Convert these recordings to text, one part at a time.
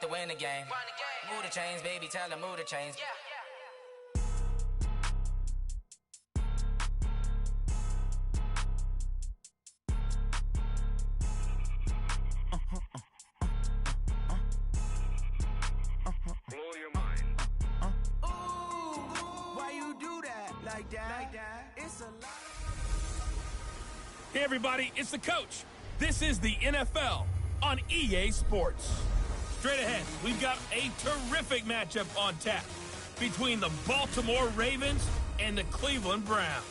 To win the game. Move the chains, baby, tell them move the chains. Blow your mind. Ooh, why you do that like that? It's a lot. Hey everybody, it's the coach. This is the NFL on EA Sports. Straight ahead, we've got a terrific matchup on tap between the Baltimore Ravens and the Cleveland Browns.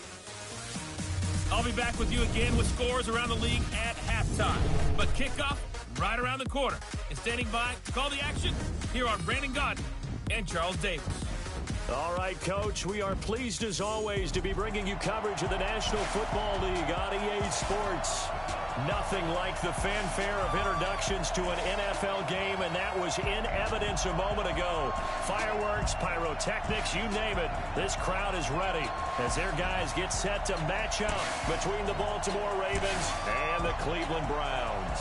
I'll be back with you again with scores around the league at halftime. But kickoff right around the corner. And standing by to call the action, here are Brandon Gaudin and Charles Davis. All right, Coach, we are pleased as always to be bringing you coverage of the National Football League on EA Sports. Nothing like the fanfare of introductions to an NFL game, and that was in evidence a moment ago. Fireworks, pyrotechnics, you name it. This crowd is ready as their guys get set to match up between the Baltimore Ravens and the Cleveland Browns.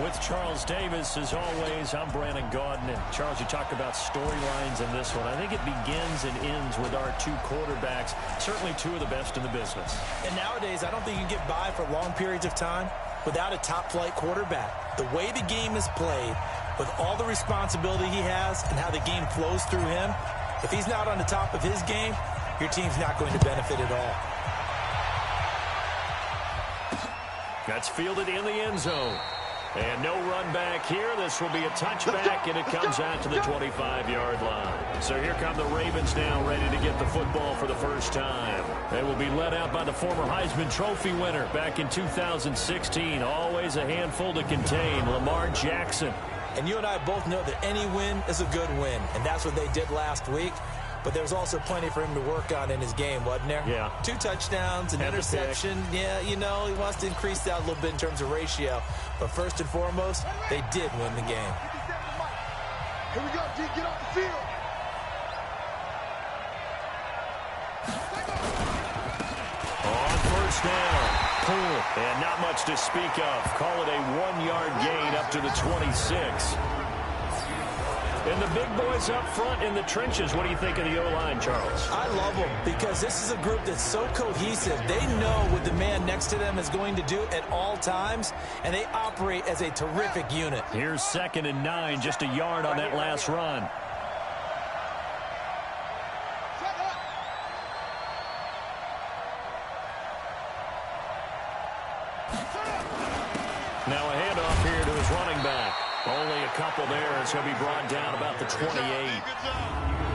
With Charles Davis, as always, I'm Brandon Gaudin. And Charles, you talk about storylines in this one. I think it begins and ends with our two quarterbacks, certainly two of the best in the business. And nowadays, I don't think you can get by for long periods of time without a top-flight quarterback. The way the game is played, with all the responsibility he has and how the game flows through him, if he's not on the top of his game, your team's not going to benefit at all. That's fielded in the end zone. And no run back here. This will be a touchback, and it comes out to the 25-yard line. So here come the Ravens now, ready to get the football for the first time. They will be led out by the former Heisman Trophy winner back in 2016. Always a handful to contain, Lamar Jackson. And you and I both know that any win is a good win, and that's what they did last week. But there's also plenty for him to work on in his game, wasn't there? Yeah. 2 touchdowns, an interception. Yeah, you know, he wants to increase that a little bit in terms of ratio. But first and foremost, they did win the game. Here we go, D. Get off the field. On first down, pull, and not much to speak of. Call it a 1-yard gain up to the 26. And the big boys up front in the trenches. What do you think of the O-line, Charles? I love them because this is a group that's so cohesive. They know what the man next to them is going to do at all times, and they operate as a terrific unit. Here's 2nd and 9, just a yard on that last run. Now a handoff here to his running back. Only a couple there as he'll be brought down about the 28.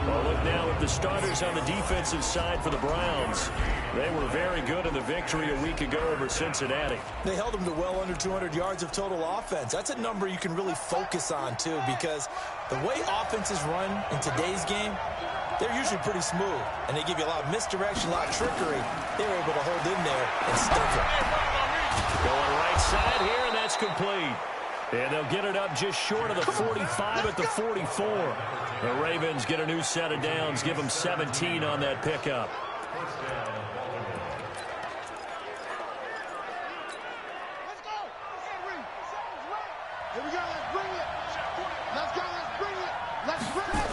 Well, look now at the starters on the defensive side for the Browns. They were very good in the victory a week ago over Cincinnati. They held them to well under 200 yards of total offense. That's a number you can really focus on, too, because the way offenses run in today's game, they're usually pretty smooth, and they give you a lot of misdirection, a lot of trickery. They were able to hold in there and stuff it. Going right side here, and that's complete. And they'll get it up just short of the 45 at the 44. The Ravens get a new set of downs, give them 17 on that pickup. Let's go. Here we go. Let's bring it. Let's go. Let's bring it. Let's bring it.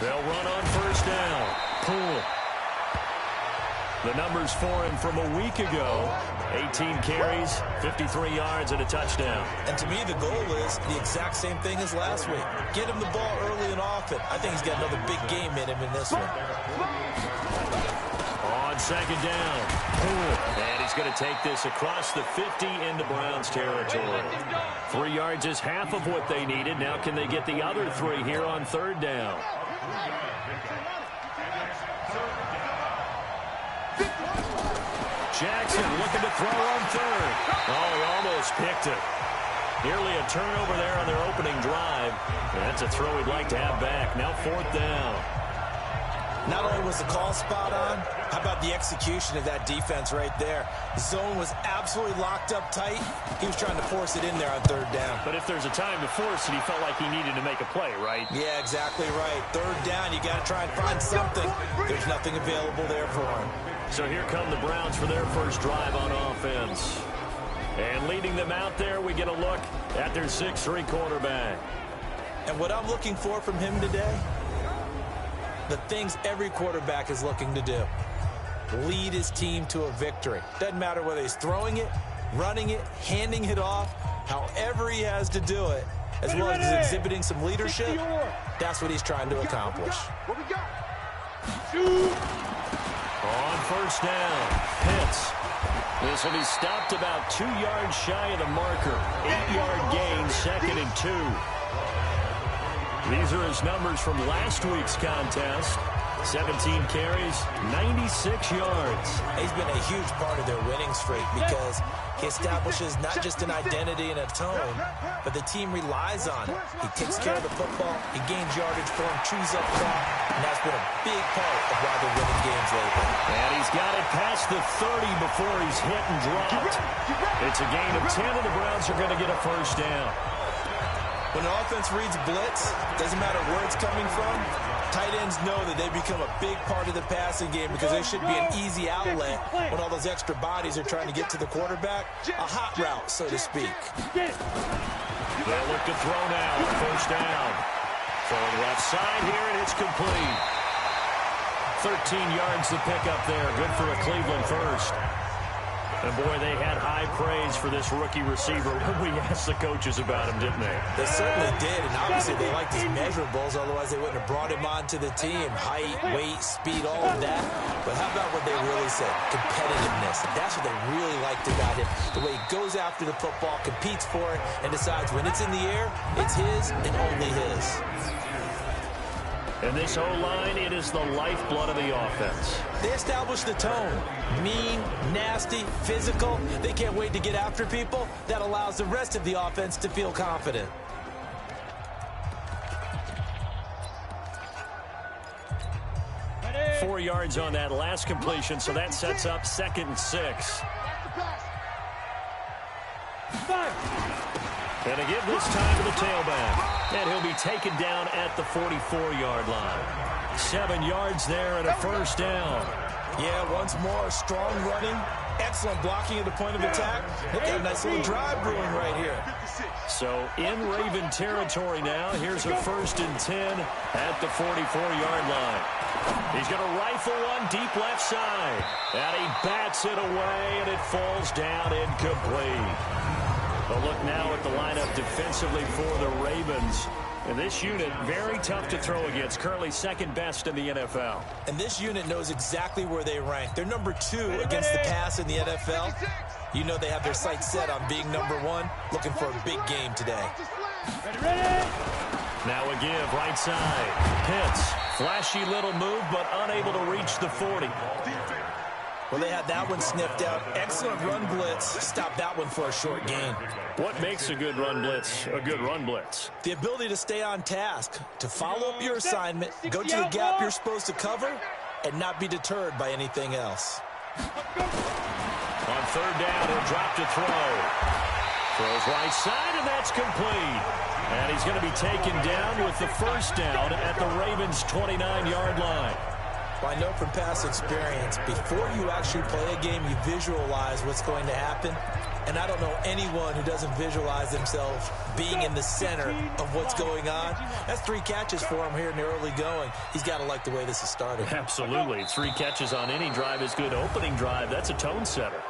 They'll run on first down. Pull. The numbers for him from a week ago. 18 carries, 53 yards, and a touchdown. And to me, the goal is the exact same thing as last week. Get him the ball early and often. I think he's got another big game in him in this one. On 2nd down. And he's going to take this across the 50 into Browns territory. 3 yards is half of what they needed. Now can they get the other 3 here on 3rd down? Jackson looking to throw on 3rd. Oh, he almost picked it. Nearly a turnover there on their opening drive. That's a throw he'd like to have back. Now 4th down. Not only was the call spot on, how about the execution of that defense right there? The zone was absolutely locked up tight. He was trying to force it in there on 3rd down. But if there's a time to force it, he felt like he needed to make a play, right? Yeah, exactly right. 3rd down, you got to try and find something. There's nothing available there for him. So here come the Browns for their first drive on offense. And leading them out there, we get a look at their 6'3" quarterback. And what I'm looking for from him today, the things every quarterback is looking to do. Lead his team to a victory. Doesn't matter whether he's throwing it, running it, handing it off, however he has to do it, as well as exhibiting some leadership, that's what he's trying to accomplish. What we got? On first down, Pitts. This will be stopped about 2 yards shy of the marker. 8-yard gain, 2nd and 2. These are his numbers from last week's contest. 17 carries, 96 yards. He's been a huge part of their winning streak because he establishes not just an identity and a tone, but the team relies on it. He takes care of the football, he gains yardage for him, chews up clock, and that's been a big part of why they're winning games lately. And he's got it past the 30 before he's hit and dropped. It's a gain of 10, and the Browns are going to get a first down. When an offense reads blitz, doesn't matter where it's coming from, tight ends know that they become a big part of the passing game because they should be an easy outlet when all those extra bodies are trying to get to the quarterback. A hot route, so to speak. They'll look to throw now on first down. Throwing left side here, and it's complete. 13 yards to pick up there. Good for a Cleveland first. And, boy, they had high praise for this rookie receiver when we asked the coaches about him, didn't they? They certainly did, and obviously they liked his measurables, otherwise they wouldn't have brought him onto the team. Height, weight, speed, all of that. But how about what they really said? Competitiveness. That's what they really liked about him. The way he goes after the football, competes for it, and decides when it's in the air, it's his and only his. And this O-line, it is the lifeblood of the offense. They establish the tone. Mean, nasty, physical. They can't wait to get after people. That allows the rest of the offense to feel confident. Ready? 4 yards on that last completion, so that sets up 2nd and 6. And a give this time to the tailback. And he'll be taken down at the 44-yard line. 7 yards there and a first down. Yeah, once more, strong running, excellent blocking at the point of attack. They've got a nice little drive brewing right here. So in Raven territory now, here's a 1st and 10 at the 44-yard line. He's going to rifle one deep left side. And he bats it away, and it falls down incomplete. A look now at the lineup defensively for the Ravens. And this unit, very tough to throw against. Currently 2nd best in the NFL. And this unit knows exactly where they rank. They're number 2 against the pass in the NFL. You know they have their sights set on being number 1, looking for a big game today. Now a give, right side. Pitts, flashy little move, but unable to reach the 40. Well, they had that one sniffed out. Excellent run blitz. Stop that one for a short gain. What makes a good run blitz a good run blitz? The ability to stay on task, to follow up your assignment, go to the gap you're supposed to cover, and not be deterred by anything else. On 3rd down, he'll drop to throw. Throws right side, and that's complete. And he's going to be taken down with the first down at the Ravens' 29-yard line. Well, I know from past experience, before you actually play a game, you visualize what's going to happen. And I don't know anyone who doesn't visualize themselves being in the center of what's going on. That's 3 catches for him here in the early going. He's got to like the way this is started. Absolutely. 3 catches on any drive is good. Opening drive, that's a tone setter.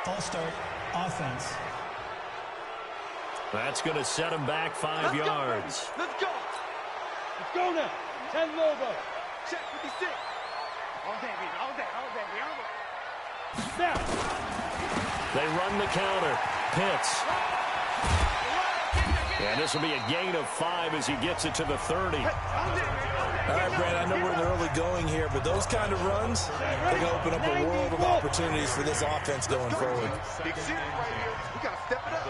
All start offense. That's going to set him back 5 yards. Let's go. Let's go now. 10 logo. Check 56. All day, baby. Now. They run the counter. Pitts. And this will be a gain of 5 as he gets it to the 30. All right, Brad, I know we're in the early going here, but those kind of runs, they're going to open up a world of opportunities for this offense going forward. Big city right here. We got to step it up.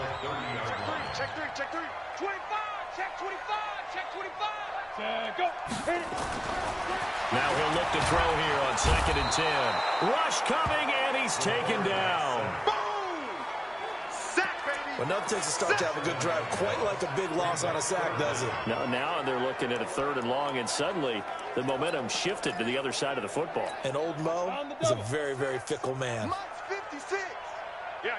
Check 3. 25. Check 25. Check 25. Go. Hit it. Now he'll look to throw here on 2nd and 10. Rush coming, and he's taken down. Boom! Sack, baby. Well, nothing takes a start to have a good drive quite like a big loss on a sack, does it? Now they're looking at a 3rd and long, and suddenly the momentum shifted to the other side of the football. And old Mo is a very, very fickle man. Mike's 56. Yeah.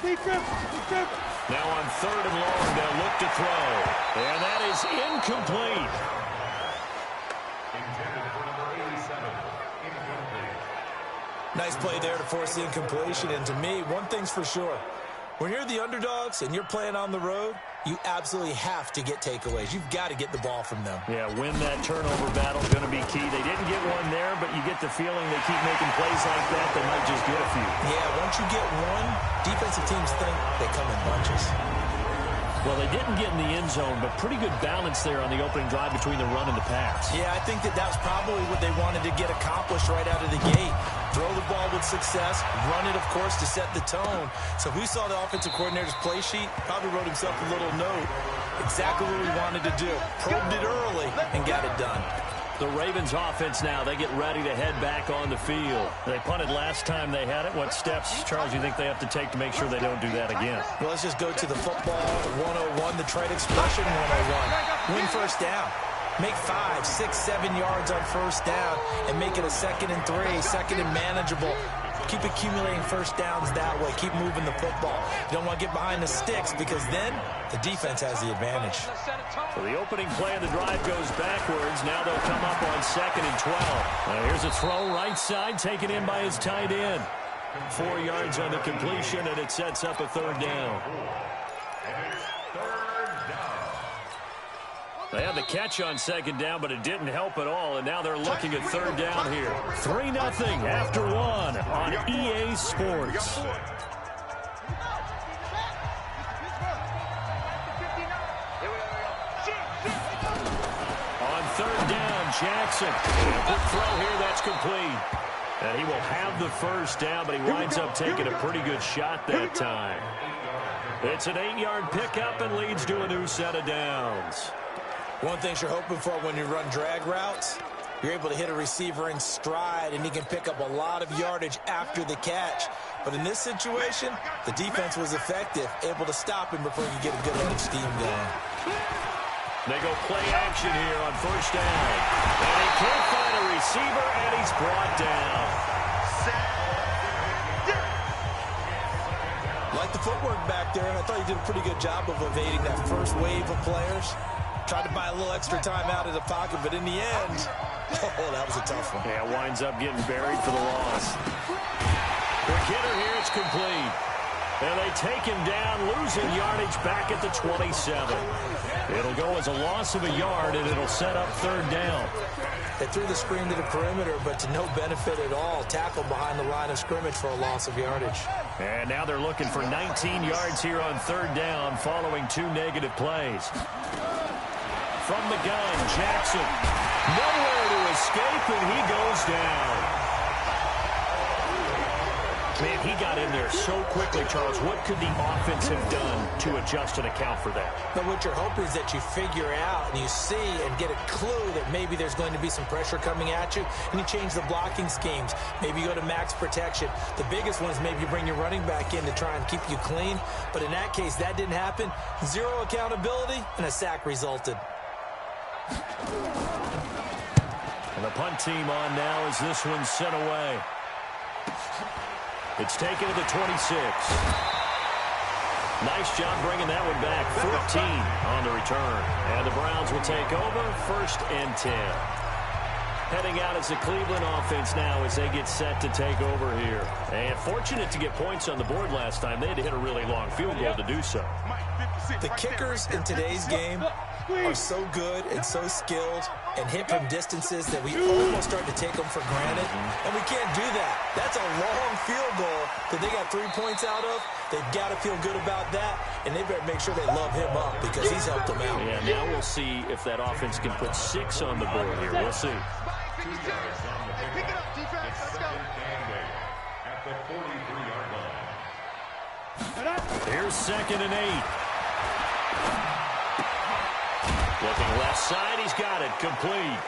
Now on 3rd and long, they'll look to throw. And that is incomplete. Intended for number 87. Incomplete. Nice play there to force the incompletion. And to me, one thing's for sure. When you're the underdogs and you're playing on the road, you absolutely have to get takeaways. You've got to get the ball from them. Yeah, win that turnover battle is going to be key. They didn't get one there, but you get the feeling they keep making plays like that, they might just get a few. Yeah, once you get one, defensive teams think they come in bunches. Well, they didn't get in the end zone, but pretty good balance there on the opening drive between the run and the pass. Yeah, I think that was probably what they wanted to get accomplished right out of the gate. Throw the ball with success, run it, of course, to set the tone. So if we saw the offensive coordinator's play sheet, probably wrote himself a little note. Exactly what we wanted to do. Probed it early and got it done. The Ravens offense now, they get ready to head back on the field. They punted last time they had it. What steps, Charles, you think they have to take to make sure they don't do that again? Well, let's just go to the football 101, the trade expression 101. Win first down. Make 5, 6, 7 yards on first down and make it a 2nd and 3, 2nd and manageable. Keep accumulating first downs that way. Keep moving the football. You don't want to get behind the sticks because then the defense has the advantage. So the opening play of the drive goes backwards. Now they'll come up on 2nd and 12. Now here's a throw right side taken in by his tight end. 4 yards on the completion, and it sets up a 3rd down. They had the catch on 2nd down, but it didn't help at all, and now they're looking at 3rd down here. 3-0 after 1 on EA Sports. On 3rd down, Jackson. Quick throw here, that's complete. And he will have the first down, but he winds up taking a pretty good shot that time. It's an 8-yard pickup and leads to a new set of downs. One thing you're hoping for when you run drag routes, you're able to hit a receiver in stride, and he can pick up a lot of yardage after the catch. But in this situation, the defense was effective, able to stop him before he get a good run of steam going. They go play action here on first down. And he can't find a receiver, and he's brought down. Like the footwork back there, and I thought he did a pretty good job of evading that first wave of players. Tried to buy a little extra time out of the pocket, but in the end, oh, that was a tough one. Yeah, winds up getting buried for the loss. Quick hitter here, it's complete. And they take him down, losing yardage back at the 27. It'll go as a loss of a yard, and it'll set up 3rd down. They threw the screen to the perimeter, but to no benefit at all. Tackled behind the line of scrimmage for a loss of yardage. And now they're looking for 19 yards here on 3rd down following 2 negative plays. From the gun, Jackson. Nowhere to escape, and he goes down. Man, he got in there so quickly, Charles. What could the offense have done to adjust and account for that? But what you're hoping is that you figure out and you see and get a clue that maybe there's going to be some pressure coming at you, and you change the blocking schemes. Maybe you go to max protection. The biggest one is maybe you bring your running back in to try and keep you clean. But in that case, that didn't happen. 0 accountability, and a sack resulted. And the punt team on now as this one's sent away. It's taken to the 26. Nice job bringing that one back. 14 on the return. And the Browns will take over 1st and 10. Heading out as the Cleveland offense now as they get set to take over here. And fortunate to get points on the board last time. They had to hit a really long field goal to do so. The kickers in today's game are so good and so skilled and hit from distances that we almost start to take them for granted. And we can't do that. That's a long field goal that they got 3 points out of. They've got to feel good about that, and they better make sure they love him up because he's helped them out. Yeah, now we'll see if that offense can put 6 on the board here. We'll see. Pick it up, defense. Let's go. At the 43-yard line. Here's 2nd and 8. Looking left side, he's got it, complete.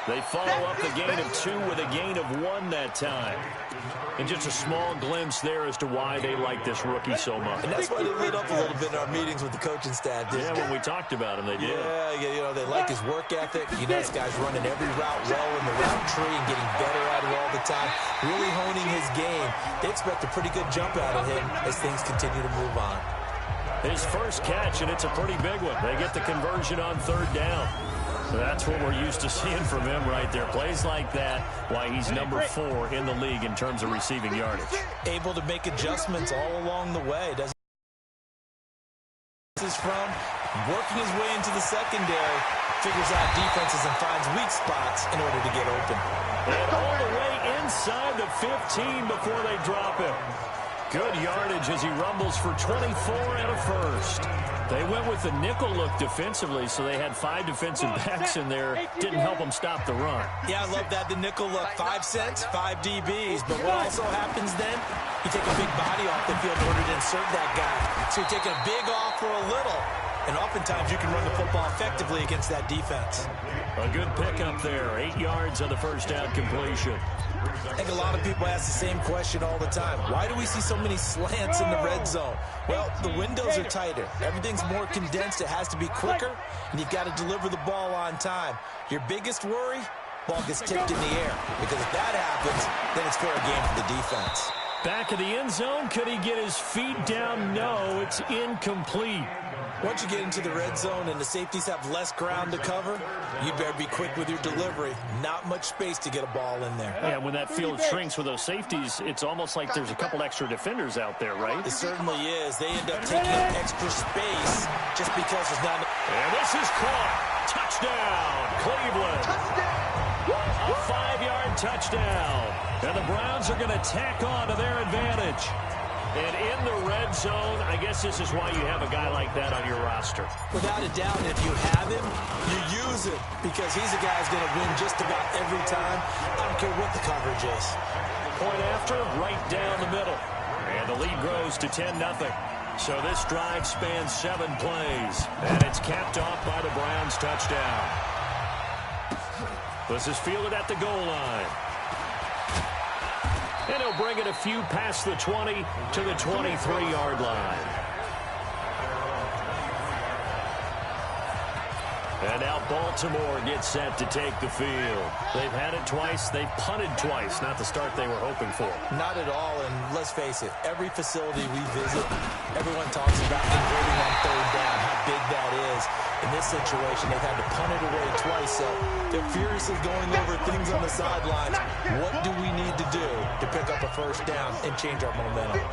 They follow up the gain of 2 with a gain of 1 that time. And just a small glimpse there as to why they like this rookie so much. And that's why they lit up a little bit in our meetings with the coaching staff. Yeah, when we talked about him, they did. Yeah, they like his work ethic. This guy's running every route well in the route tree and getting better at it all the time, really honing his game. They expect a pretty good jump out of him as things continue to move on. His first catch, and it's a pretty big one. They get the conversion on 3rd down. That's what we're used to seeing from him right there. Plays like that, why he's number 4 in the league in terms of receiving yardage. Able to make adjustments all along the way. This is from working his way into the secondary, figures out defenses and finds weak spots in order to get open. And all the way inside the 15 before they drop him. Good yardage as he rumbles for 24 and a first. They went with the nickel look defensively, so they had 5 defensive backs in there. Didn't help them stop the run. Yeah, I love that, the nickel look. 5 cents, 5 DBs. But what also happens then, you take a big body off the field in order to insert that guy. So you're taking a big off for a little. And oftentimes you can run the football effectively against that defense. A good pickup there. 8 yards on the first down completion. I think a lot of people ask the same question all the time. Why do we see so many slants in the red zone? Well, the windows are tighter. Everything's more condensed. It has to be quicker, and you've got to deliver the ball on time. Your biggest worry, ball gets tipped in the air. Because if that happens, then it's fair game for the defense. Back of the end zone. Could he get his feet down? No, it's incomplete. Once you get into the red zone and the safeties have less ground to cover, you better be quick with your delivery. Not much space to get a ball in there. Yeah, when that field shrinks with those safeties, it's almost like there's a couple extra defenders out there, right? It certainly is. They end up taking up extra space just because there's not... And this is caught. Touchdown, Cleveland. A 5-yard touchdown. And the Browns are going to tack on to their advantage. And in the red zone, I guess this is why you have a guy like that on your roster. Without a doubt, if you have him, you use him because he's a guy who's going to win just about every time. I don't care what the coverage is. Point after, right down the middle. And the lead grows to 10-0. So this drive spans 7 plays. And it's capped off by the Browns' touchdown. This is fielded at the goal line. And he'll bring it a few past the 20 to the 23-yard line. And now Baltimore gets set to take the field. They've had it twice. They've punted twice. Not the start they were hoping for. Not at all. And let's face it, every facility we visit, everyone talks about converting on 3rd down, how big that is. In this situation, they've had to punt it away twice, so they're furiously going over things on the sidelines. What do we need to do to pick up a first down and change our momentum?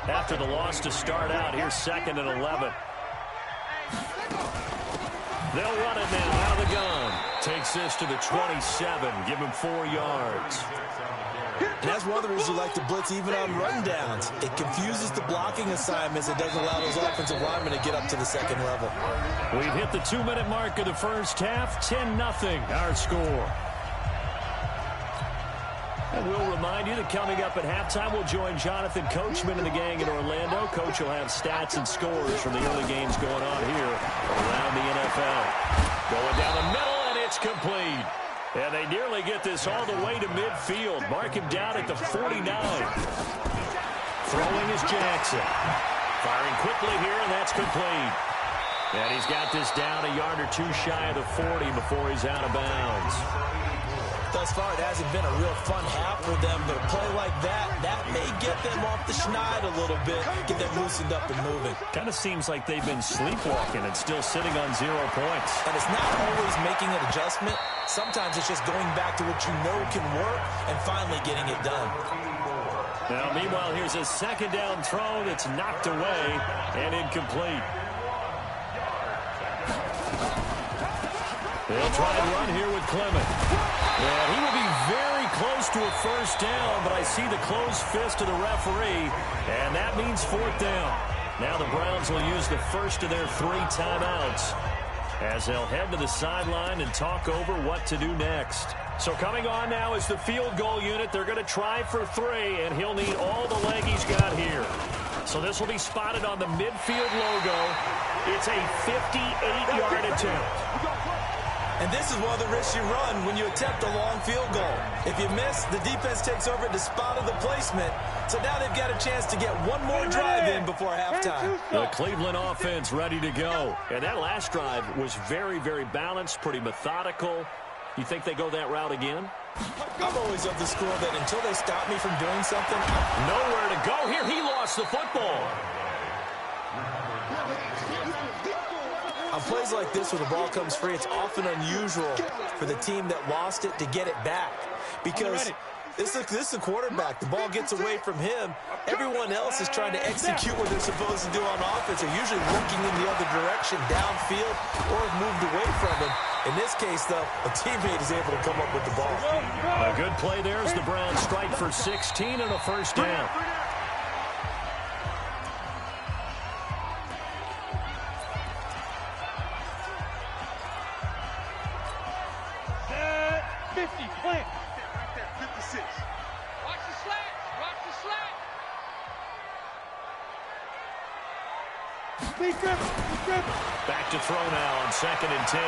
After the loss to start out, here's 2nd and 11. They'll run it now out of the gun. Takes this to the 27. Give him 4 yards. And that's one of the reasons you like to blitz even on rundowns. It confuses the blocking assignments. It doesn't allow those offensive linemen to get up to the 2nd level. We've hit the 2-minute mark of the first half. 10-0 our score. And we'll remind you that coming up at halftime, we'll join Jonathan Coachman and the gang in Orlando. Coach will have stats and scores from the early games going on here around the NFL. Going down the middle, and it's complete. And they nearly get this all the way to midfield. Mark him down at the 49. Throwing is Jackson. Firing quickly here, and that's complete. And he's got this down a yard or 2 shy of the 40 before he's out of bounds. Thus far, it hasn't been a real fun half for them, but a play like that may get them off the schneid a little bit, get them loosened up and moving. Kind of seems like they've been sleepwalking and still sitting on 0 points. And it's not always making an adjustment. Sometimes it's just going back to what you know can work and finally getting it done. Now, meanwhile, here's a 2nd down throw that's knocked away and incomplete. They'll try and run here with Clement. And he will be very close to a first down, but I see the closed fist of the referee, and that means 4th down. Now the Browns will use the first of their 3 timeouts as they'll head to the sideline and talk over what to do next. So coming on now is the field goal unit. They're going to try for 3, and he'll need all the leg he's got here. So this will be spotted on the midfield logo. It's a 58-yard attempt. And this is one of the risks you run when you attempt a long field goal. If you miss, the defense takes over at the spot of the placement. So now they've got a chance to get one more drive in before halftime. The Cleveland offense ready to go. And that last drive was very, very balanced, pretty methodical. You think they go that route again? I'm always of the school that until they stop me from doing something. Nowhere to go here. He lost the football. On plays like this where the ball comes free, it's often unusual for the team that lost it to get it back. Because this is a quarterback. The ball gets away from him. Everyone else is trying to execute what they're supposed to do on offense. They're usually looking in the other direction, downfield, or have moved away from him. In this case, though, a teammate is able to come up with the ball. A good play there as the Browns strike for 16 and a first down. 50, plant. Right there, 56. Watch the slant. Watch the slant. Speed grip. Back to throw now on 2nd and 10.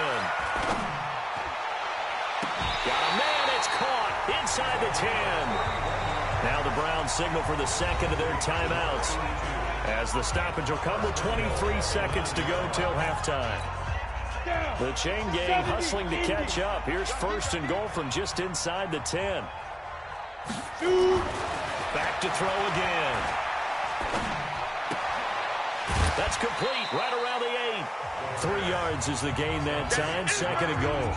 Got a man. It's caught inside the 10. Now the Browns signal for the second of their timeouts as the stoppage will come with 23 seconds to go till halftime. The chain gang hustling to catch up. Here's 1st and goal from just inside the 10. Back to throw again. That's complete right around the 8. 3 yards is the gain that time. 2nd and goal.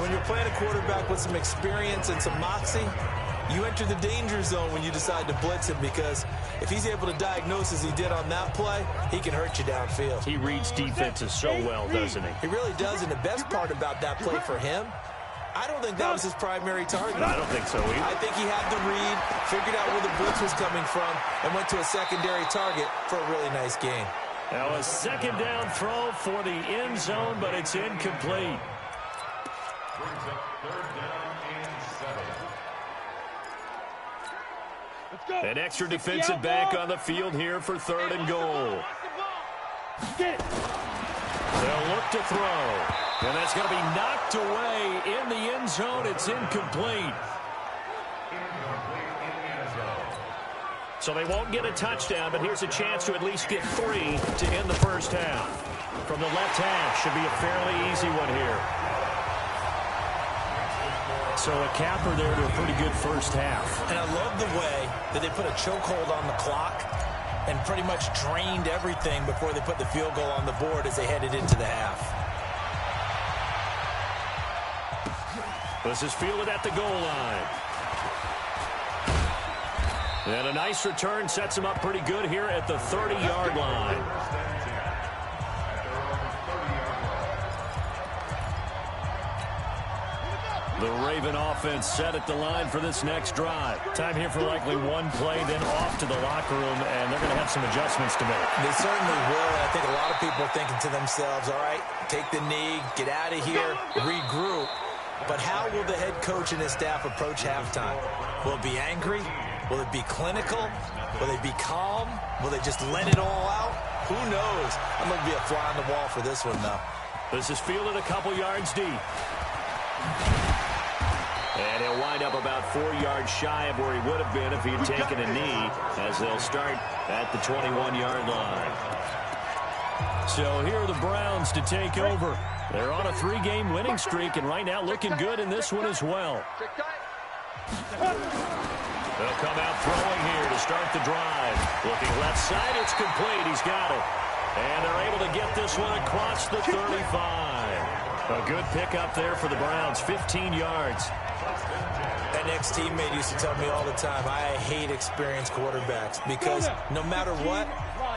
When you're playing a quarterback with some experience and some moxie, you enter the danger zone when you decide to blitz him, because if he's able to diagnose as he did on that play, he can hurt you downfield. He reads defenses so well, doesn't he? He really does, and the best part about that play for him, I don't think that was his primary target. I don't think so either. I think he had the read, figured out where the blitz was coming from, and went to a secondary target for a really nice gain. Now a 2nd down throw for the end zone, but it's incomplete. Brings up 3rd down and 7. An extra defensive back on the field here for 3rd and goal. Get it. They'll look to throw. And that's going to be knocked away in the end zone. It's incomplete. So they won't get a touchdown, but here's a chance to at least get 3 to end the first half. From the left half, should be a fairly easy one here. So a capper there to a pretty good first half. And I love the way that they put a chokehold on the clock and pretty much drained everything before they put the field goal on the board as they headed into the half. This is fielded at the goal line. And a nice return sets him up pretty good here at the 30-yard line. The Raven offense set at the line for this next drive. Time here for likely one play, then off to the locker room, and they're going to have some adjustments to make. They certainly will, and I think a lot of people are thinking to themselves, all right, take the knee, get out of here, regroup. But how will the head coach and his staff approach halftime? Will it be angry? Will it be clinical? Will they be calm? Will they just let it all out? Who knows? I'm going to be a fly on the wall for this one, though. This is fielded a couple yards deep. And he'll wind up about 4 yards shy of where he would have been if he had taken a knee, as they'll start at the 21-yard line. So here are the Browns to take over. They're on a 3-game winning streak, and right now looking good in this one as well. They'll come out throwing here to start the drive. Looking left side, it's complete. He's got it. And they're able to get this one across the 35. A good pickup there for the Browns, 15 yards. An ex-teammate used to tell me all the time, I hate experienced quarterbacks because no matter what,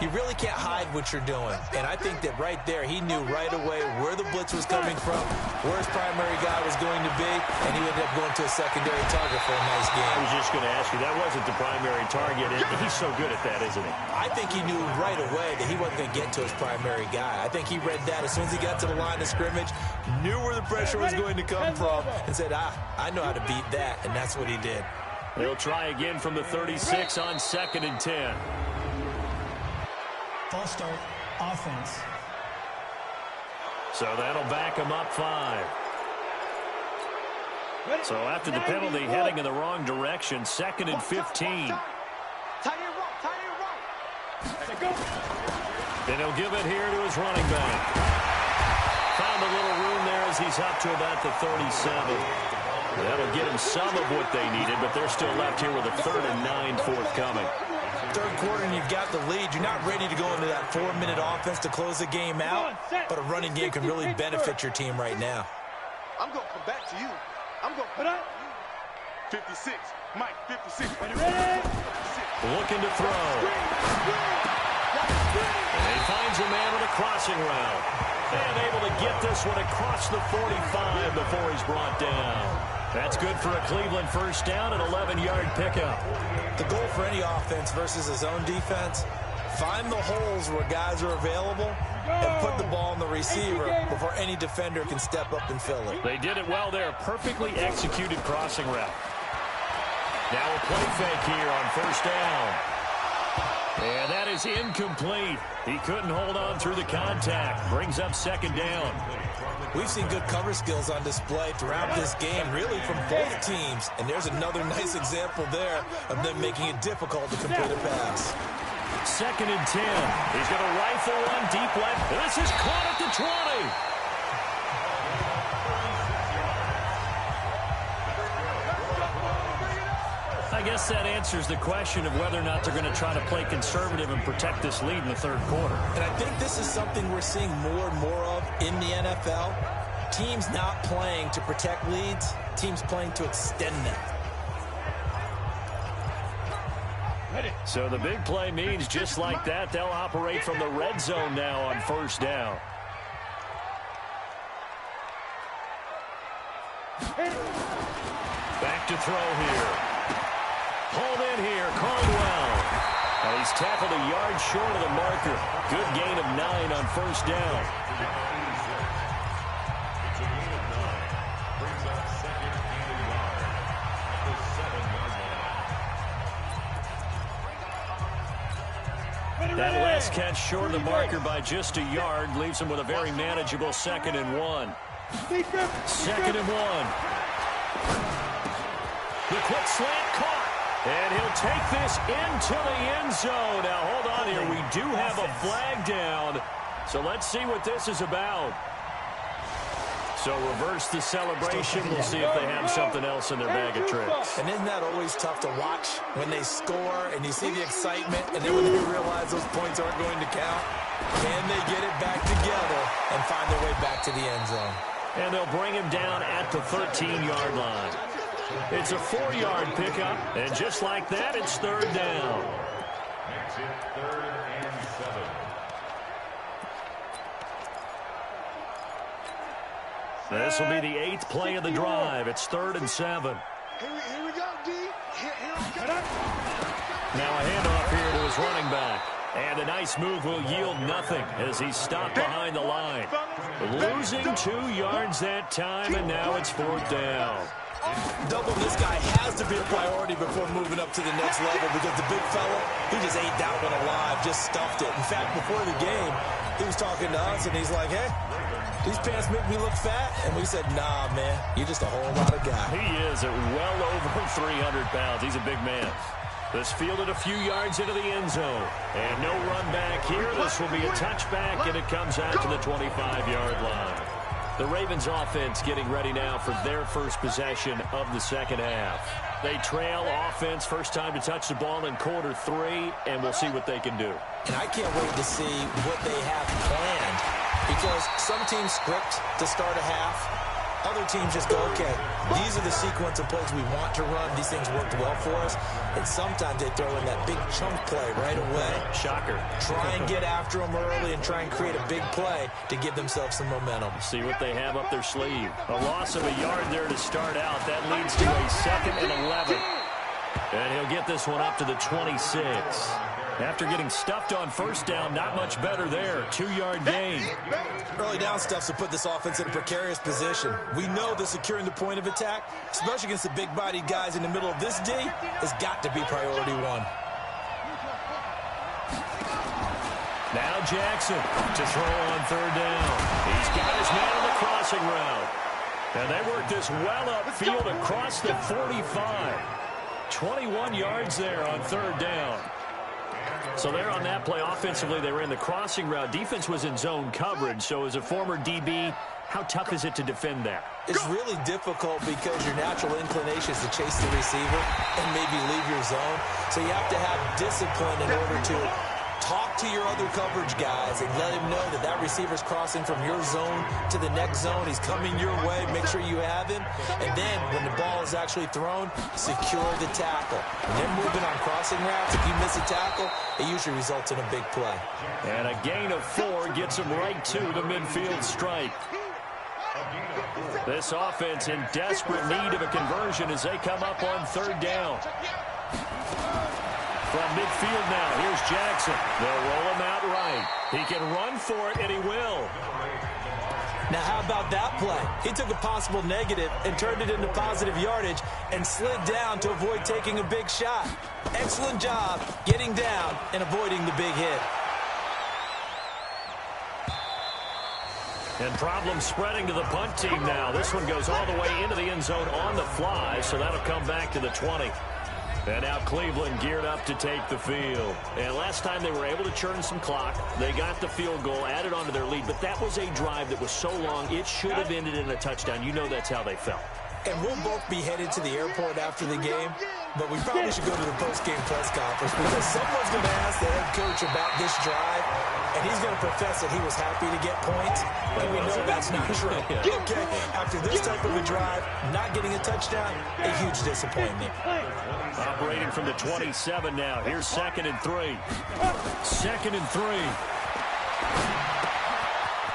you really can't hide what you're doing. And I think that right there, he knew right away where the blitz was coming from, where his primary guy was going to be, and he ended up going to a secondary target for a nice game. I was just going to ask you, that wasn't the primary target, and he's so good at that, isn't he? I think he knew right away that he wasn't going to get to his primary guy. I think he read that as soon as he got to the line of scrimmage, knew where the pressure was going to come from, and said, I know how to beat that, and that's what he did. They'll try again from the 36 on 2nd and 10. False start, offense. So that'll back him up 5. So after the penalty, heading in the wrong direction, 2nd and 15. And he'll give it here to his running back. Found a little room there as he's up to about the 37. That'll get him some of what they needed, but they're still left here with a 3rd and 9 forthcoming. Third quarter and you've got the lead. You're not ready to go into that 4-minute offense to close the game out, but a running game can really benefit your team right now. I'm going to come back to you. I'm going to put up 56. Mike, 56. Looking to throw. And he finds a man with a crossing route. And able to get this one across the 45 before he's brought down. That's good for a Cleveland first down, an 11-yard pickup. The goal for any offense versus his own defense, find the holes where guys are available and put the ball in the receiver before any defender can step up and fill it. They did it well there. Perfectly executed crossing route. Now a play fake here on first down. And that is incomplete. He couldn't hold on through the contact. Brings up 2nd down. We've seen good cover skills on display throughout this game, really from both teams. And there's another nice example there of them making it difficult to complete a pass. 2nd and 10. He's going to rifle one deep left. This is caught at the 20. I guess that answers the question of whether or not they're going to try to play conservative and protect this lead in the 3rd quarter. And I think this is something we're seeing more and more of in the NFL. Teams not playing to protect leads, teams playing to extend them. So the big play means just like that, they'll operate from the red zone now on first down. Back to throw here. Pulled in here, Caldwell. And he's tackled a yard short of the marker. Good gain of 9 on first down. It's a gain of 9. Brings up 2nd and a yard at the 7-yard line. That last catch short of the marker by just a yard leaves him with a very manageable 2nd and 1. 2nd and 1. The quick slant caught. And he'll take this into the end zone. Now, hold on here. We do have a flag down. So let's see what this is about. So reverse the celebration. We'll see if they have something else in their bag of tricks. And isn't that always tough to watch when they score and you see the excitement and then when they realize those points aren't going to count? Can they get it back together and find their way back to the end zone? And they'll bring him down at the 13-yard line. It's a 4-yard pickup, and just like that, it's 3rd down. Makes it 3rd and 7. This will be the 8th play of the drive. It's 3rd and 7. Here we go, D. Here we go. Now a handoff here to his running back. And a nice move will yield nothing as he's stopped behind the line. Losing 2 yards that time, and now it's 4th down. Doubling this guy has to be a priority before moving up to the next level because the big fella, he just ate that one alive, just stuffed it. In fact, before the game, he was talking to us, and he's like, hey, these pants make me look fat. And we said, nah, man, you're just a whole lot of guy. He is at well over 300 pounds. He's a big man. This fielded a few yards into the end zone. And no run back here. This will be a touchback, and it comes out to the 25-yard line. The Ravens offense getting ready now for their first possession of the 2nd half. They trail offense, first time to touch the ball in quarter 3, and we'll see what they can do. And I can't wait to see what they have planned because some teams script to start a half. Other teams just go, okay, these are the sequence of plays we want to run. These things worked well for us. And sometimes they throw in that big chunk play right away. Shocker. Try and get after them early and try and create a big play to give themselves some momentum. See what they have up their sleeve. A loss of a yard there to start out. That leads to a 2nd and 11. And he'll get this one up to the 26. After getting stuffed on first down, not much better there. 2-yard gain. Early down stuff to put this offense in a precarious position. We know that securing the point of attack, especially against the big-bodied guys in the middle of this D, has got to be priority 1. Now Jackson to throw on third down. He's got his man on the crossing route. And they work this well upfield across the 45. 21 yards there on third down. So there on that play, offensively, they were in the crossing route. Defense was in zone coverage. So as a former DB, how tough is it to defend that? It's really difficult because your natural inclination is to chase the receiver and maybe leave your zone. So you have to have discipline in order to talk to your other coverage guys and let him know that that receiver's crossing from your zone to the next zone. He's coming your way. Make sure you have him. And then when the ball is actually thrown, secure the tackle. When they're moving on crossing routes, if you miss a tackle, it usually results in a big play. And a gain of 4 gets him right to the midfield stripe. This offense in desperate need of a conversion as they come up on third down. From midfield now, here's Jackson. They'll roll him out right. He can run for it, and he will. Now, how about that play? He took a possible negative and turned it into positive yardage and slid down to avoid taking a big shot. Excellent job getting down and avoiding the big hit. And problems spreading to the punt team now. This one goes all the way into the end zone on the fly, so that'll come back to the 20. And now Cleveland geared up to take the field. And last time they were able to churn some clock. They got the field goal, added on to their lead. But that was a drive that was so long, it should have ended in a touchdown. You know that's how they felt. And we'll both be headed to the airport after the game, but we probably should go to the post-game press conference because someone's going to ask the head coach about this drive, and he's going to profess that he was happy to get points, and we know that's not true. Okay, after this type of a drive, not getting a touchdown, a huge disappointment. Operating from the 27 now. Here's 2nd and 3. 2nd and 3.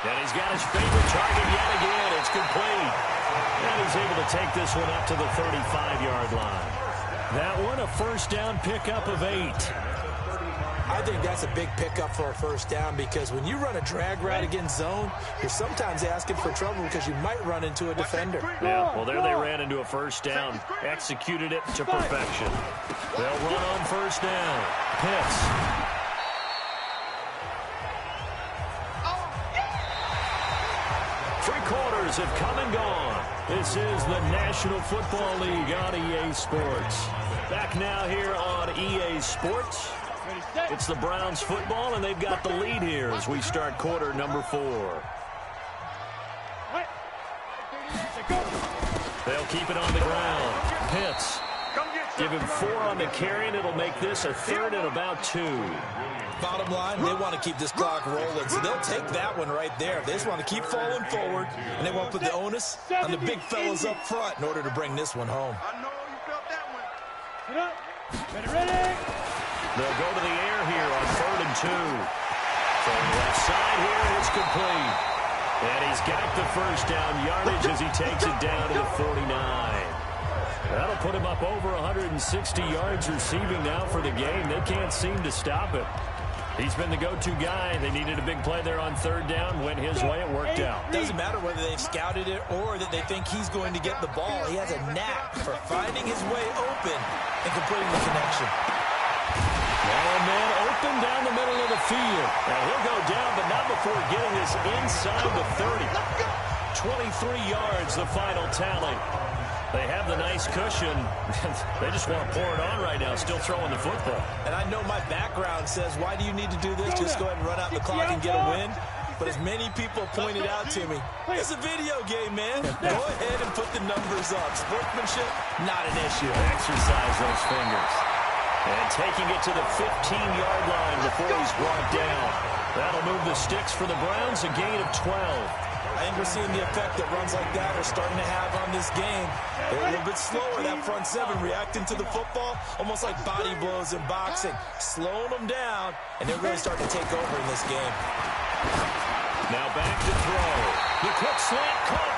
And he's got his favorite target yet again. It's complete. And he's able to take this one up to the 35-yard line. That one a first down pickup of 8. I think that's a big pickup for a first down because when you run a drag route against zone, you're sometimes asking for trouble because you might run into a defender. Yeah, well, there they ran into a first down. Executed it to perfection. They'll run on first down. Pitts. Quarters have come and gone. This is the National Football League on EA Sports. Back now here on EA Sports. It's the Browns football, and they've got the lead here as we start quarter number 4. They'll keep it on the ground. Pitts. Give him 4 on the carry, and it'll make this a 3rd and about 2. Bottom line, they want to keep this clock rolling, so they'll take that one right there. They just want to keep falling forward, and they want to put the onus on the big fellas up front in order to bring this one home. I know you felt that one. Ready. They'll go to the air here on 3rd and 2. From the left side here, it's complete. And he's got the first down yardage as he takes it down to the 49. That'll put him up over 160 yards receiving now for the game. They can't seem to stop him. He's been the go-to guy. They needed a big play there on 3rd down. Went his way. It worked out. Doesn't matter whether they've scouted it or that they think he's going to get the ball. He has a knack for finding his way open and completing the connection. Now a man open down the middle of the field. Now he'll go down, but not before getting this inside the 30. 23 yards, the final tally. They have the nice cushion. They just want to pour it on right now, still throwing the football. And I know my background says, why do you need to do this? Just go ahead and run out the clock and get a win. But as many people pointed out to me, it's a video game, man. Go ahead and put the numbers up. Sportsmanship, not an issue. Exercise those fingers. And taking it to the 15-yard line before he's brought down. That'll move the sticks for the Browns, a gain of 12. I think we're seeing the effect that runs like that are starting to have on this game. They're a little bit slower, that front 7, reacting to the football, almost like body blows in boxing, slowing them down, and they're really starting to take over in this game. Now back to throw. The quick slant caught.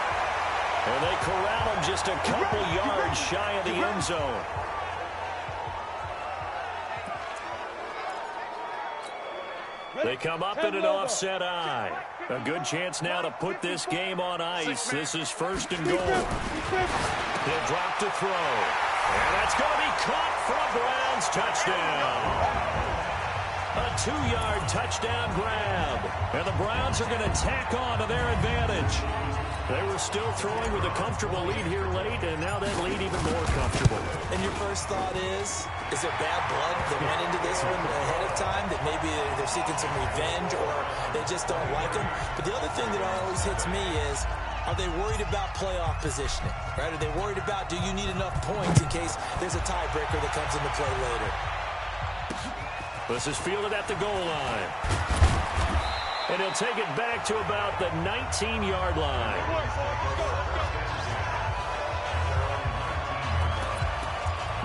And they corral him just a couple yards shy of the end zone. They come up in an offset eye. A good chance now to put this game on ice. This is 1st and goal. He'll drop to throw. And that's going to be caught for a Browns touchdown. A 2-yard touchdown grab. And the Browns are going to tack on to their advantage. They were still throwing with a comfortable lead here late, and now that lead even more comfortable. And your first thought is there bad blood that went into this one ahead of time, that maybe they're seeking some revenge or they just don't like him? But the other thing that always hits me is, are they worried about playoff positioning, right? Are they worried about, do you need enough points in case there's a tiebreaker that comes into play later? This is fielded at the goal line. And he'll take it back to about the 19-yard line.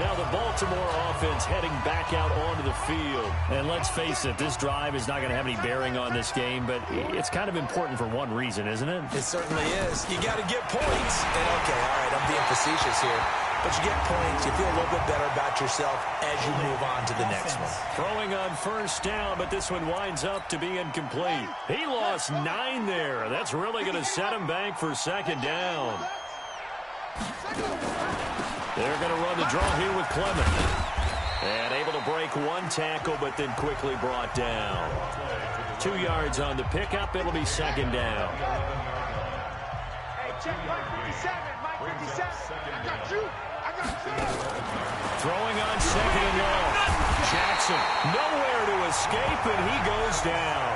Now the Baltimore offense heading back out onto the field. And let's face it, this drive is not going to have any bearing on this game, but it's kind of important for one reason, isn't it? It certainly is. You got to get points. And okay, all right, I'm being facetious here. But you get points, you feel a little bit better about yourself as you move on to the next one. Throwing on first down, but this one winds up to be incomplete. He lost 9 there. That's really going to set him back for second down. They're going to run the draw here with Clement. And able to break one tackle, but then quickly brought down. 2 yards on the pickup. It'll be second down. Hey, check Mike 57. Mike 57. I got you. Throwing on second and long. Jackson nowhere to escape, and he goes down.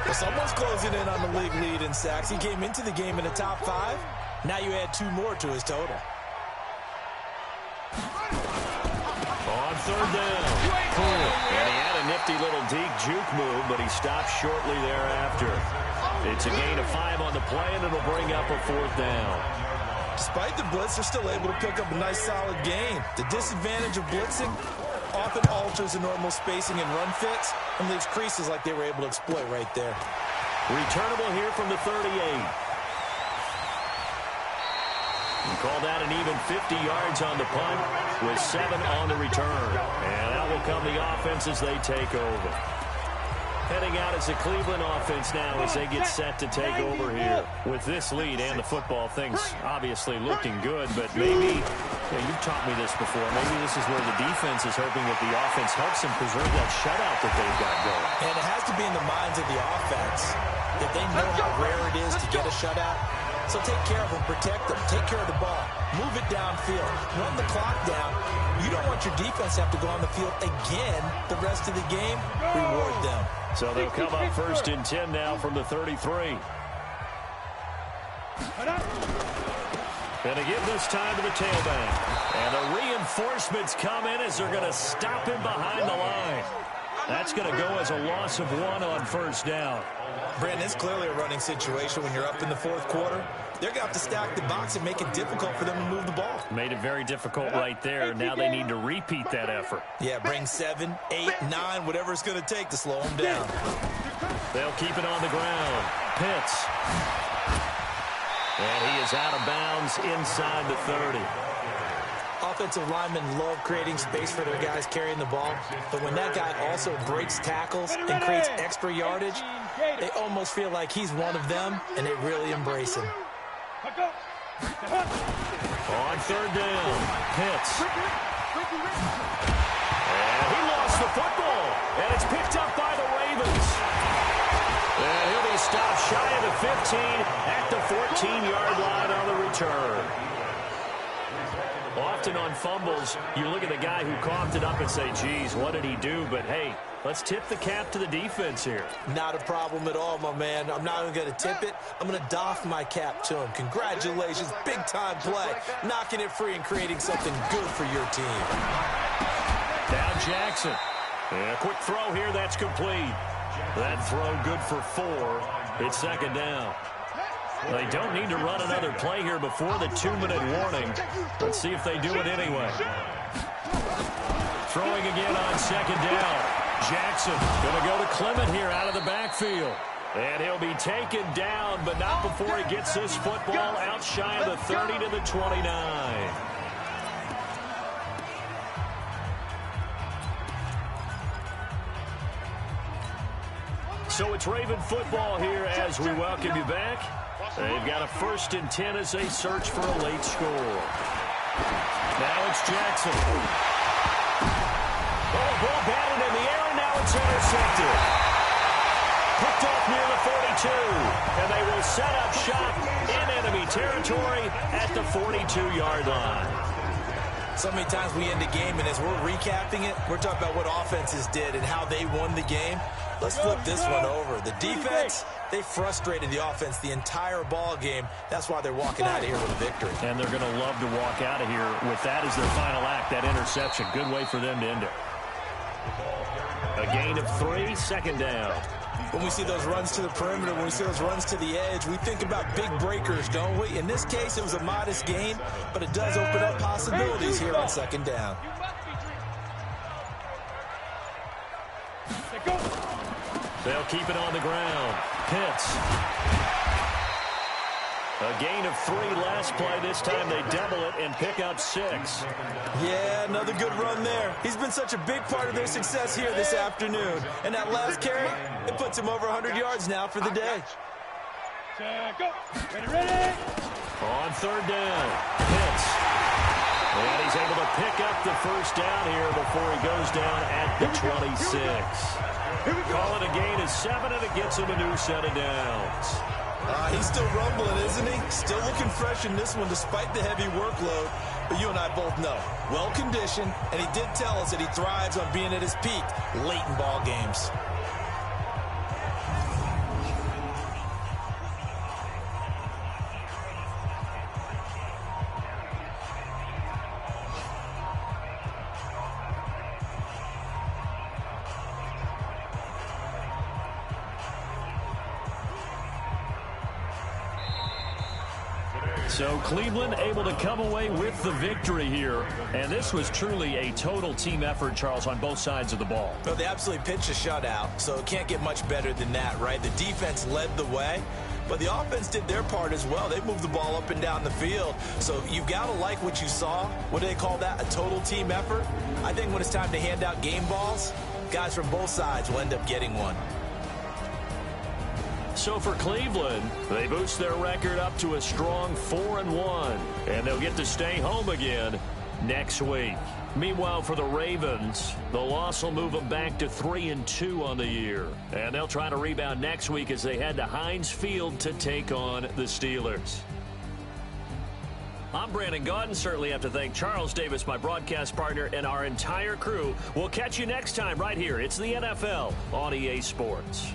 Well, someone's closing in on the league lead in sacks. He came into the game in the top 5. Now you add 2 more to his total. On third down. Cool. And he had a nifty little deep juke move, but he stopped shortly thereafter. It's a gain of 5 on the play, and it'll bring up a 4th down. Despite the blitz, they're still able to pick up a nice, solid gain. The disadvantage of blitzing often alters the normal spacing and run fits and leaves creases like they were able to exploit right there. Returnable here from the 38. You call that an even 50 yards on the punt with 7 on the return. And out will come the offense as they take over. Heading out as the Cleveland offense now as they get set to take over here. With this lead and the football, things obviously looking good, but maybe, you've taught me this before, maybe this is where the defense is hoping that the offense helps them preserve that shutout that they've got going. And it has to be in the minds of the offense that they know how rare it is to get a shutout. So take care of them, protect them, take care of the ball, move it downfield, run the clock down. You don't want your defense to have to go on the field again the rest of the game. Reward them. So they'll come up first and 10 now from the 33. And again this time to the tailback. And the reinforcements come in as they're going to stop him behind the line. That's going to go as a loss of 1 on first down. Brandon, it's clearly a running situation when you're up in the 4th quarter. They're going to have to stack the box and make it difficult for them to move the ball. Made it very difficult right there. Now they need to repeat that effort. Yeah, bring 7, 8, 9, whatever it's going to take to slow them down. They'll keep it on the ground. Pitts. And he is out of bounds inside the 30. Offensive linemen love creating space for their guys carrying the ball, but when that guy also breaks tackles and creates extra yardage, they almost feel like he's one of them, and they really embrace him. On third down, Pitts. And he lost the football, and it's picked up by the Ravens. And he'll be stopped shy of the 15 at the 14-yard line on the return. Often on fumbles, you look at the guy who coughed it up and say, geez, what did he do? But, hey, let's tip the cap to the defense here. Not a problem at all, my man. I'm not even going to tip it. I'm going to doff my cap to him. Congratulations, big-time play. Knocking it free and creating something good for your team. Now Jackson. And a quick throw here, that's complete. That throw good for 4. It's second down. They don't need to run another play here before the 2-minute warning. Let's see if they do it anyway. Throwing again on second down. Jackson going to go to Clement here out of the backfield. And he'll be taken down, but not before he gets this football out shy of the 30 to the 29. So it's Raven football here as we welcome you back. They've got a 1st and 10 as they search for a late score. Now it's Jackson. intercepted. Picked off near the 42. And they will set up shop in enemy territory at the 42-yard line. So many times we end a game, and as we're recapping it, we're talking about what offenses did and how they won the game. Let's flip this one over. The defense, they frustrated the offense the entire ball game. That's why they're walking out of here with a victory. And they're going to love to walk out of here with that as their final act, that interception. Good way for them to end it. A gain of 3, second down. When we see those runs to the perimeter, when we see those runs to the edge, we think about big breakers, don't we? In this case, it was a modest gain, but it does open up possibilities here on second down. They'll keep it on the ground. Pitts. A gain of 3 last play. This time they double it and pick up 6. Yeah, another good run there. He's been such a big part of their success here this afternoon. And that last carry, it puts him over 100 yards now for the day. Go. Ready. On third down, Pitts. And he's able to pick up the first down here before he goes down at the 26. Call it a gain of 7, and it gets him a new set of downs. He's still rumbling, isn't he? Still looking fresh in this one despite the heavy workload. But you and I both know, well-conditioned, and he did tell us that he thrives on being at his peak late in ball games. So Cleveland able to come away with the victory here. And this was truly a total team effort, Charles, on both sides of the ball. Well, they absolutely pitched a shutout, so it can't get much better than that, right? The defense led the way, but the offense did their part as well. They moved the ball up and down the field. So you've got to like what you saw. What do they call that? A total team effort? I think when it's time to hand out game balls, guys from both sides will end up getting one. So for Cleveland, they boost their record up to a strong 4-1, and they'll get to stay home again next week. Meanwhile, for the Ravens, the loss will move them back to 3-2 on the year, and they'll try to rebound next week as they head to Heinz Field to take on the Steelers. I'm Brandon Gaudin. Certainly have to thank Charles Davis, my broadcast partner, and our entire crew. We'll catch you next time right here. It's the NFL on EA Sports.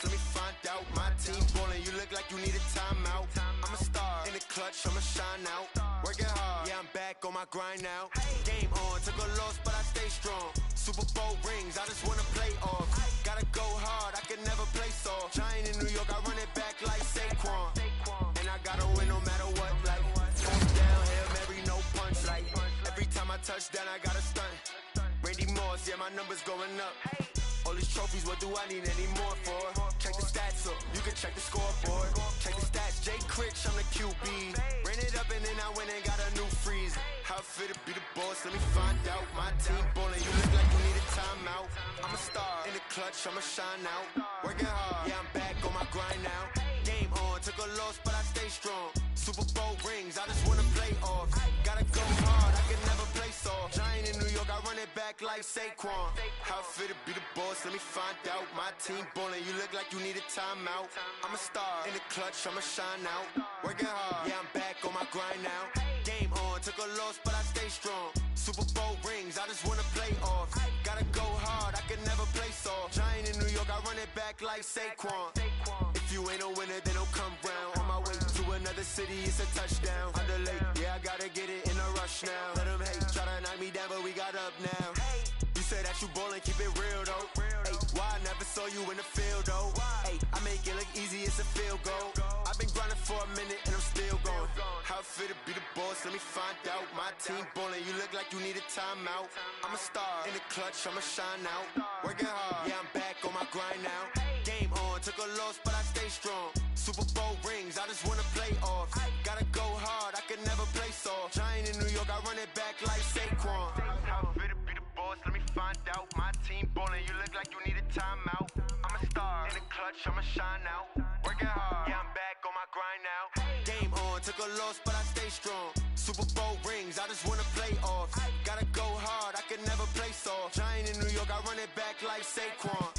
Let me find out. My team ballin', you look like you need a timeout. I'm a star in the clutch, I'ma shine out. Working hard, yeah, I'm back on my grind now. Game on, took a loss, but I stay strong. Super Bowl rings, I just wanna play off. Gotta go hard, I can never play soft. Giant in New York, I run it back like Saquon. And I gotta win no matter what, like force down, Hail Mary, no punch. Like every time I touch down, I gotta stunt. Randy Moss, yeah, my numbers going up. All these trophies, what do I need any more for? Check the stats up, you can check the scoreboard. Check the stats, Jay Critch, I'm the QB. Ran it up and then I went and got a new freeze. How it fit to be the boss, let me find out. My team ballin', you look like you need a timeout. I'm a star in the clutch, I'ma shine out. Working hard, yeah, I'm back on my grind now. Game on, took a loss, but I stay strong. Super Bowl rings, I just wanna play off. Gotta go hard, I can never play soft. Giant in New York, I run it back like Saquon. How it fit to be the boss, let me find out. My team ballin', you look like you need a timeout. I'm a star in the clutch, I'ma shine out. Working hard, yeah, I'm back on my grind now. Game on, took a loss, but I stay strong. Super Bowl rings, I just wanna play off. Gotta go hard, I can never play soft. Giant in New York, I run it back like Saquon. If you ain't a winner, then don't come round. On my way to another city, it's a touchdown. Underlay, yeah, I gotta get it in a rush now. Let them hate, try to knock me down, but we got up now. You said say that you ballin', keep it real though. Ay, why I never saw you in the field though? Ay, I make it look easy, it's a field goal. I've been grinding for a minute and I'm still going. How it feel to be the boss, let me find out. My team ballin', you look like you need a timeout. I'm a star, in the clutch, I'ma shine out. Working hard, yeah, I'm back on my grind now. Game on, took a loss, but I stay strong. Super Bowl rings, I just wanna play off. Gotta go hard, I can never play soft. Giant in New York, I run it back like Saquon. How it feel to be the boss, let me find out. My team ballin', you look like you need a timeout. I'm a star, in the clutch, I'ma shine out. Working hard, yeah, I'm back on my grind now. Game on, took a loss, but I stay strong. Super Bowl rings, I just wanna play off. Gotta go hard, I can never play soft. Giant in New York, I run it back like Saquon.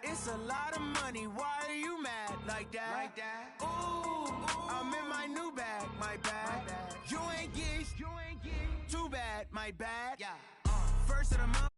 It's a lot of money, why are you mad like that? Ooh, I'm in my new bag, my bad. You ain't geeks, too bad, my bad. First of the month.